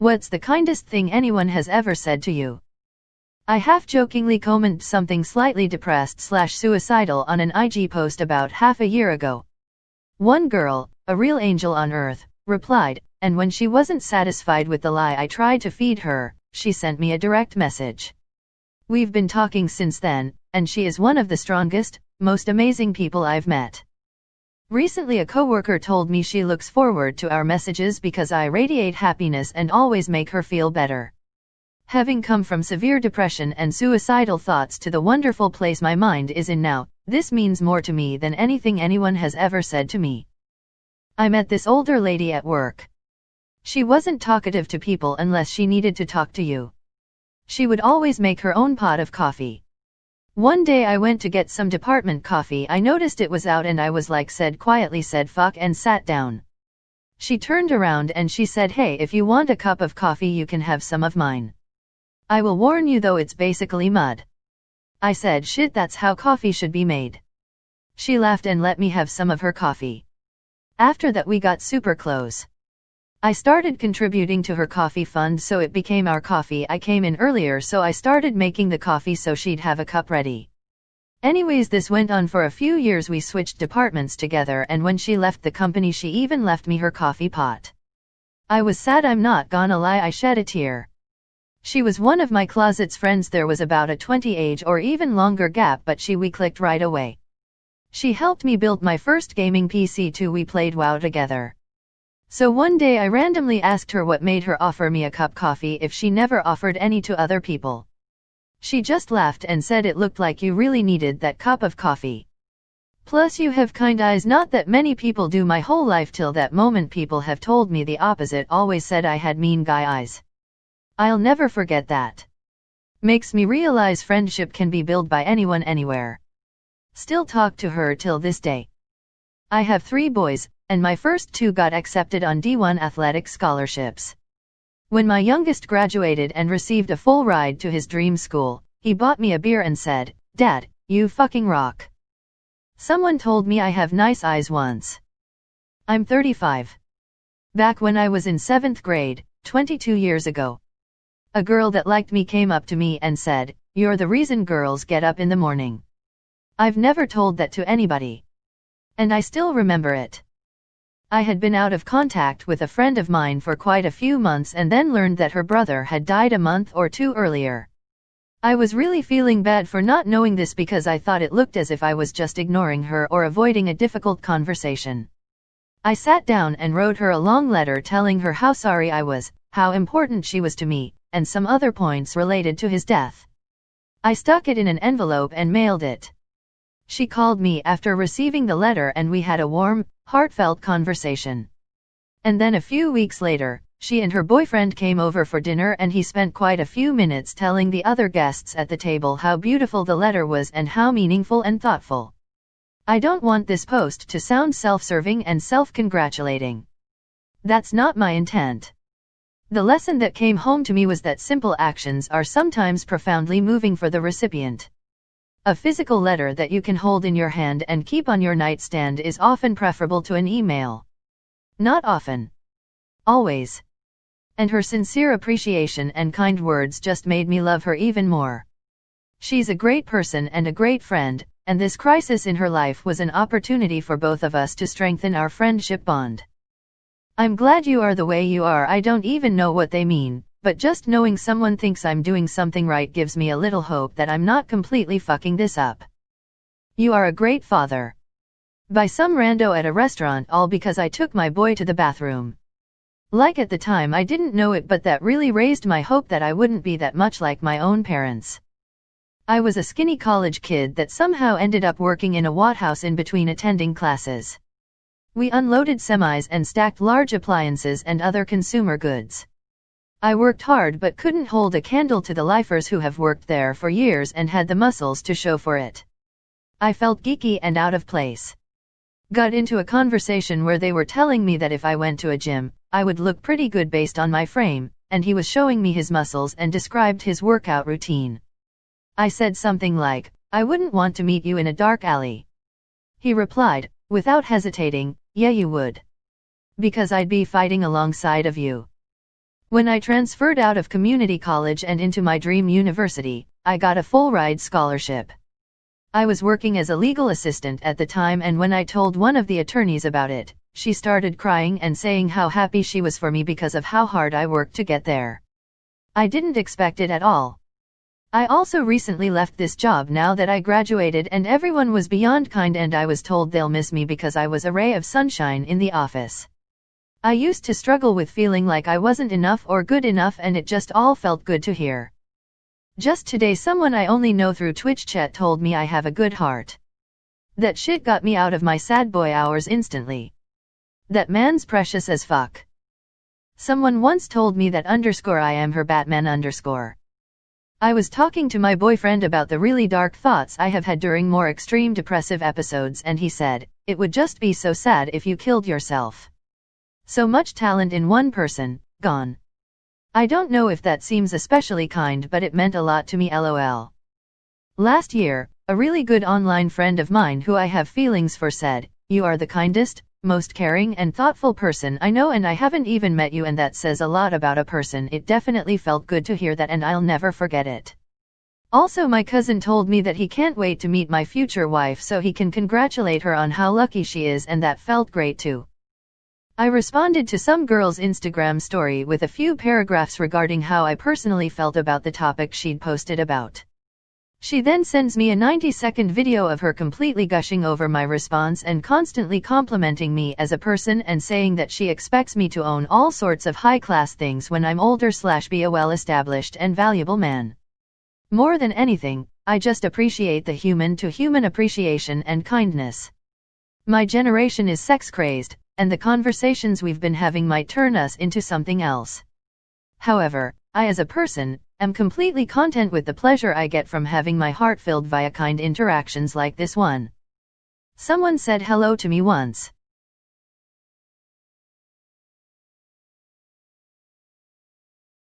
What's the kindest thing anyone has ever said to you? I half-jokingly commented something slightly depressed/suicidal on an IG post about half a year ago. One girl, a real angel on earth, replied, and when she wasn't satisfied with the lie I tried to feed her, she sent me a direct message. We've been talking since then, and she is one of the strongest, most amazing people I've met. Recently a coworker told me she looks forward to our messages because I radiate happiness and always make her feel better. Having come from severe depression and suicidal thoughts to the wonderful place my mind is in now, this means more to me than anything anyone has ever said to me. I met this older lady at work. She wasn't talkative to people unless she needed to talk to you. She would always make her own pot of coffee. One day I went to get some department coffee. I noticed it was out and I was like quietly said fuck and sat down. She turned around and she said, hey, if you want a cup of coffee you can have some of mine. I will warn you though it's basically mud. I said shit, that's how coffee should be made. She laughed and let me have some of her coffee. After that we got super close. I started contributing to her coffee fund so it became our coffee. I came in earlier so I started making the coffee so she'd have a cup ready. Anyways, this went on for a few years. We switched departments together and when she left the company she even left me her coffee pot. I was sad, I'm not gonna lie, I shed a tear. She was one of my closet's friends. There was about a 20 age or even longer gap but we clicked right away. She helped me build my first gaming PC too. We played WoW together. So one day I randomly asked her what made her offer me a cup coffee if she never offered any to other people. She just laughed and said it looked like you really needed that cup of coffee. Plus you have kind eyes, not that many people do. My whole life till that moment people have told me the opposite, always said I had mean guy eyes. I'll never forget that. Makes me realize friendship can be built by anyone anywhere. Still talk to her till this day. I have 3 boys, and my first 2 got accepted on D1 athletic scholarships. When my youngest graduated and received a full ride to his dream school, he bought me a beer and said, "Dad, you fucking rock." Someone told me I have nice eyes once. I'm 35. Back when I was in 7th grade, 22 years ago, a girl that liked me came up to me and said, "You're the reason girls get up in the morning." I've never told that to anybody. And I still remember it. I had been out of contact with a friend of mine for quite a few months and then learned that her brother had died a month or 2 earlier. I was really feeling bad for not knowing this because I thought it looked as if I was just ignoring her or avoiding a difficult conversation. I sat down and wrote her a long letter telling her how sorry I was, how important she was to me, and some other points related to his death. I stuck it in an envelope and mailed it. She called me after receiving the letter and we had a warm, heartfelt conversation. And then a few weeks later, she and her boyfriend came over for dinner and he spent quite a few minutes telling the other guests at the table how beautiful the letter was and how meaningful and thoughtful. I don't want this post to sound self-serving and self-congratulating. That's not my intent. The lesson that came home to me was that simple actions are sometimes profoundly moving for the recipient. A physical letter that you can hold in your hand and keep on your nightstand is often preferable to an email. Not often. Always. And her sincere appreciation and kind words just made me love her even more. She's a great person and a great friend, and this crisis in her life was an opportunity for both of us to strengthen our friendship bond. I'm glad you are the way you are. I don't even know what they mean, but just knowing someone thinks I'm doing something right gives me a little hope that I'm not completely fucking this up. You are a great father. By some rando at a restaurant, all because I took my boy to the bathroom. Like at the time I didn't know it, but that really raised my hope that I wouldn't be that much like my own parents. I was a skinny college kid that somehow ended up working in a warehouse in between attending classes. We unloaded semis and stacked large appliances and other consumer goods. I worked hard but couldn't hold a candle to the lifers who have worked there for years and had the muscles to show for it. I felt geeky and out of place. Got into a conversation where they were telling me that if I went to a gym, I would look pretty good based on my frame, and he was showing me his muscles and described his workout routine. I said something like, "I wouldn't want to meet you in a dark alley." He replied, without hesitating, "Yeah you would. Because I'd be fighting alongside of you." When I transferred out of community college and into my dream university, I got a full-ride scholarship. I was working as a legal assistant at the time, and when I told one of the attorneys about it, she started crying and saying how happy she was for me because of how hard I worked to get there. I didn't expect it at all. I also recently left this job now that I graduated, and everyone was beyond kind, and I was told they'll miss me because I was a ray of sunshine in the office. I used to struggle with feeling like I wasn't enough or good enough, and it just all felt good to hear. Just today someone I only know through Twitch chat told me I have a good heart. That shit got me out of my sad boy hours instantly. That man's precious as fuck. Someone once told me that _ I am her Batman _. I was talking to my boyfriend about the really dark thoughts I have had during more extreme depressive episodes, and he said, it would just be so sad if you killed yourself. So much talent in one person, gone. I don't know if that seems especially kind, but it meant a lot to me, lol. Last year, a really good online friend of mine who I have feelings for said, you are the kindest, most caring and thoughtful person I know, and I haven't even met you, and that says a lot about a person. It definitely felt good to hear that, and I'll never forget it. Also, my cousin told me that he can't wait to meet my future wife so he can congratulate her on how lucky she is, and that felt great too. I responded to some girl's Instagram story with a few paragraphs regarding how I personally felt about the topic she'd posted about. She then sends me a 90-second video of her completely gushing over my response and constantly complimenting me as a person and saying that she expects me to own all sorts of high-class things when I'm older / be a well-established and valuable man. More than anything, I just appreciate the human-to-human appreciation and kindness. My generation is sex-crazed, and the conversations we've been having might turn us into something else. However, I as a person, am completely content with the pleasure I get from having my heart filled via kind interactions like this one. Someone said hello to me once.